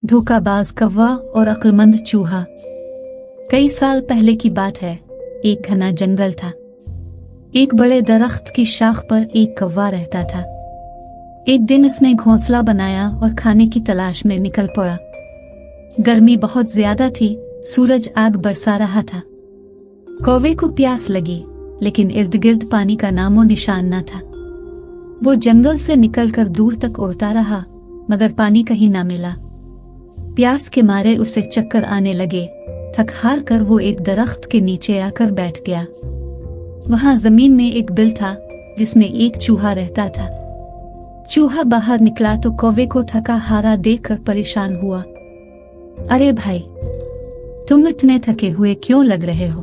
धोखाबाज कौवा और अक्लमंद चूहा। कई साल पहले की बात है। एक घना जंगल था। एक बड़े दरख्त की शाख पर एक कौवा रहता था। एक दिन उसने घोंसला बनाया और खाने की तलाश में निकल पड़ा। गर्मी बहुत ज्यादा थी, सूरज आग बरसा रहा था। कौवे को प्यास लगी, लेकिन इर्द गिर्द पानी का नामो निशान न था। वो जंगल से निकलकर दूर तक उड़ता रहा, मगर पानी कहीं ना मिला। प्यास के मारे उसे चक्कर आने लगे। थक हार कर वो एक दरख्त के नीचे आकर बैठ गया। वहां जमीन में एक बिल था, जिसमें एक चूहा रहता था। चूहा बाहर निकला तो कौवे को थका हारा देखकर परेशान हुआ। अरे भाई, तुम इतने थके हुए क्यों लग रहे हो?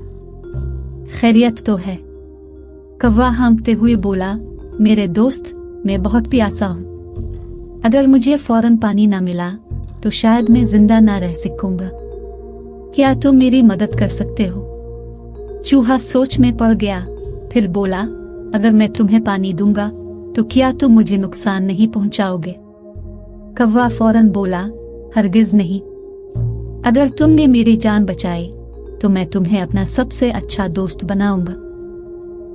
खैरियत तो है? कौवा हाँफते हुए बोला, मेरे दोस्त, मैं बहुत प्यासा हूँ। अगर मुझे फौरन पानी ना मिला तो शायद मैं जिंदा ना रह सकूंगा। क्या तुम मेरी मदद कर सकते हो? चूहा सोच में पड़ गया, फिर बोला, अगर मैं तुम्हें पानी दूंगा तो क्या तुम मुझे नुकसान नहीं पहुंचाओगे? कौवा फौरन बोला, हरगिज नहीं। अगर तुमने मेरी जान बचाई तो मैं तुम्हें अपना सबसे अच्छा दोस्त बनाऊंगा।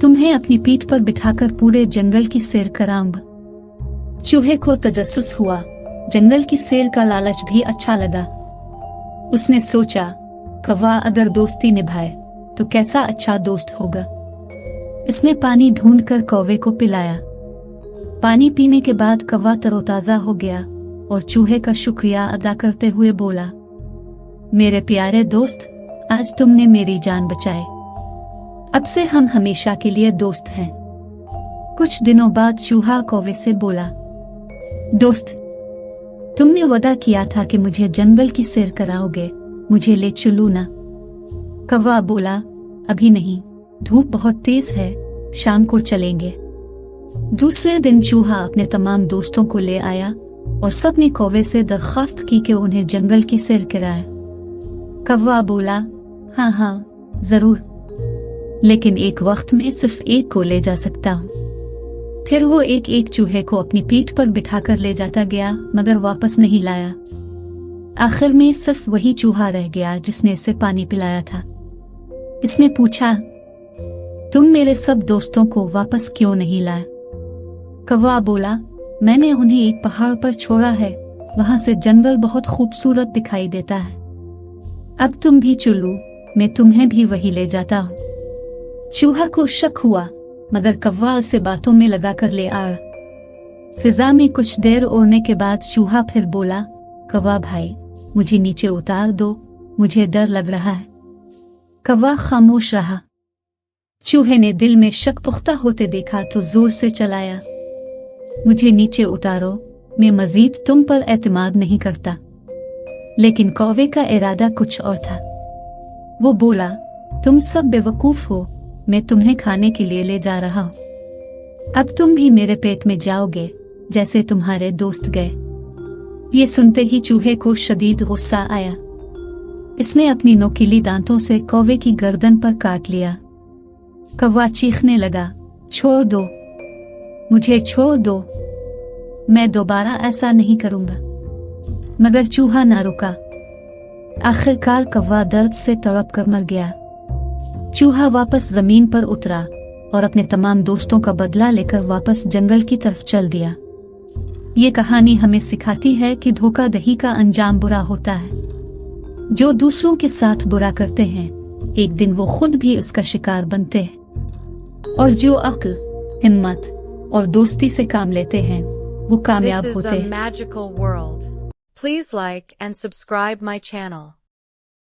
तुम्हें अपनी पीठ पर बिठाकर पूरे जंगल की सैर कराऊंगा। चूहे को तजस्सुस हुआ। जंगल की सैर का लालच भी अच्छा लगा। उसने सोचा, कौवा अगर दोस्ती निभाए तो कैसा अच्छा दोस्त होगा। इसने पानी ढूंढकर कौवे को पिलाया। पानी पीने के बाद कौवा तरोताजा हो गया और चूहे का शुक्रिया अदा करते हुए बोला, मेरे प्यारे दोस्त, आज तुमने मेरी जान बचाई। अब से हम हमेशा के लिए दोस्त हैं। कुछ दिनों बाद चूहा कौवे से बोला, दोस्त, तुमने वादा किया था कि मुझे जंगल की सैर कराओगे, मुझे ले चलो ना? कौवा बोला, अभी नहीं, धूप बहुत तेज है, शाम को चलेंगे। दूसरे दिन चूहा अपने तमाम दोस्तों को ले आया और सबने कौवे से दरख्वास्त की कि उन्हें जंगल की सैर कराए। कौवा बोला, हाँ हाँ जरूर, लेकिन एक वक्त में सिर्फ एक को ले जा सकता हूँ। फिर वो एक एक चूहे को अपनी पीठ पर बिठाकर ले जाता गया, मगर वापस नहीं लाया। आखिर में सिर्फ वही चूहा रह गया जिसने इसे पानी पिलाया था। इसने पूछा, तुम मेरे सब दोस्तों को वापस क्यों नहीं लाए? कौवा बोला, मैंने उन्हें एक पहाड़ पर छोड़ा है, वहां से जंगल बहुत खूबसूरत दिखाई देता है। अब तुम भी चलो, मैं तुम्हें भी वही ले जाता हूँ। चूहा को शक हुआ, मगर कौवा उसे बातों में लगाकर ले आया। फिजा में कुछ देर उड़ने के बाद चूहा फिर बोला, कौवा भाई, मुझे नीचे उतार दो, मुझे डर लग रहा है। कौवा खामोश रहा। चूहे ने दिल में शक पुख्ता होते देखा तो जोर से चलाया, मुझे नीचे उतारो, मैं मजीद तुम पर एतमाद नहीं करता। लेकिन कौवे का इरादा कुछ और था। वो बोला, तुम सब बेवकूफ हो, मैं तुम्हें खाने के लिए ले जा रहा हूँ। अब तुम भी मेरे पेट में जाओगे, जैसे तुम्हारे दोस्त गए। ये सुनते ही चूहे को शदीद गुस्सा आया। इसने अपनी नोकीली दांतों से कौवे की गर्दन पर काट लिया। कौवा चीखने लगा, छोड़ दो, मुझे छोड़ दो, मैं दोबारा ऐसा नहीं करूंगा। मगर चूहा ना रुका। आखिरकार कौवा दर्द से तड़प कर मर गया। चूहा वापस जमीन पर उतरा और अपने तमाम दोस्तों का बदला लेकर वापस जंगल की तरफ चल दिया। ये कहानी हमें सिखाती है कि धोखाधड़ी का अंजाम बुरा होता है। जो दूसरों के साथ बुरा करते हैं, एक दिन वो खुद भी उसका शिकार बनते हैं। और जो अक्ल, हिम्मत और दोस्ती से काम लेते हैं, वो कामयाब होते हैं। Please like and subscribe my channel.